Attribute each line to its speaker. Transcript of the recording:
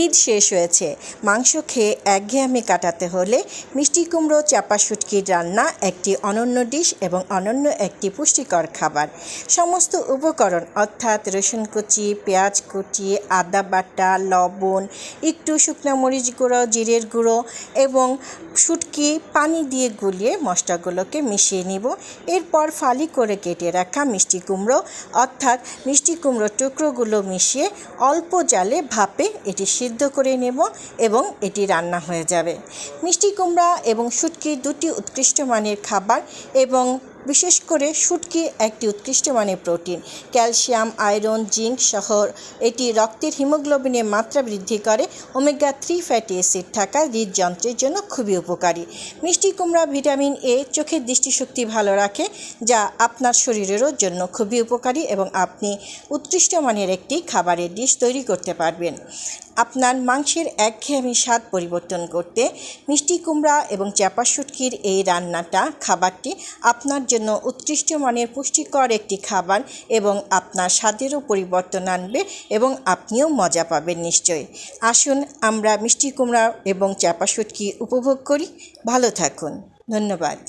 Speaker 1: ঈদ শেষ হয়েছে, মাংস খেয়ে একঘেয়েমি কাটাতে হলে মিষ্টি কুমড়ো চাপা শুটকির রান্না একটি অনন্য ডিশ এবং অনন্য একটি পুষ্টিকর খাবার। সমস্ত উপকরণ অর্থাৎ রসুন কুচি, পেঁয়াজ কুচি, আদা বাটা, লবণ, একটু শুকনো মরিচ গুঁড়ো, জিরের গুঁড়ো এবং শুটকি পানি দিয়ে গুলিয়ে মশলাগুলোকে মিশিয়ে নিব। এরপর ফালি করে কেটে রাখা মিষ্টি কুমড়ো অর্থাৎ মিষ্টি কুমড়োর টুকরোগুলো মিশিয়ে অল্প জালে ভাপে এটি সিদ্ধ করে নেব এবং এটি রান্না হয়ে যাবে। মিষ্টি কুমড়া এবং শুটকি দুটি উৎকৃষ্ট মানের খাবার এবং বিশেষ করে শুটকি একটি উৎকৃষ্ট মানের প্রোটিন, ক্যালসিয়াম, আয়রন, জিঙ্ক সহ এটি রক্তের হিমোগ্লোবিনের মাত্রা বৃদ্ধি করে। ওমেগা 3 ফ্যাটি অ্যাসিড থাকা হৃদযন্ত্রের জন্য খুবই উপকারী। মিষ্টি কুমড়া ভিটামিন এ চোখের দৃষ্টিশক্তি ভালো রাখে, যা আপনার শরীরেরও জন্য খুবই উপকারী এবং আপনি উৎকৃষ্ট মানের একটি খাবারের ডিশ তৈরি করতে পারবেন। আপনার মাংসের একঘেয়েমি স্বাদ পরিবর্তন করতে মিষ্টি কুমড়া এবং চাপা শুটকির এই খাবারটি আপনার জন্য উৎকৃষ্ট মানের পুষ্টিকর একটি খাবার এবং আপনার স্বাদেরও পরিবর্তন আনবে এবং আপনিও মজা পাবেন নিশ্চয়ই। আসুন আমরা মিষ্টি কুমড়া এবং চাপা শুটকি উপভোগ করি। ভালো থাকুন। ধন্যবাদ।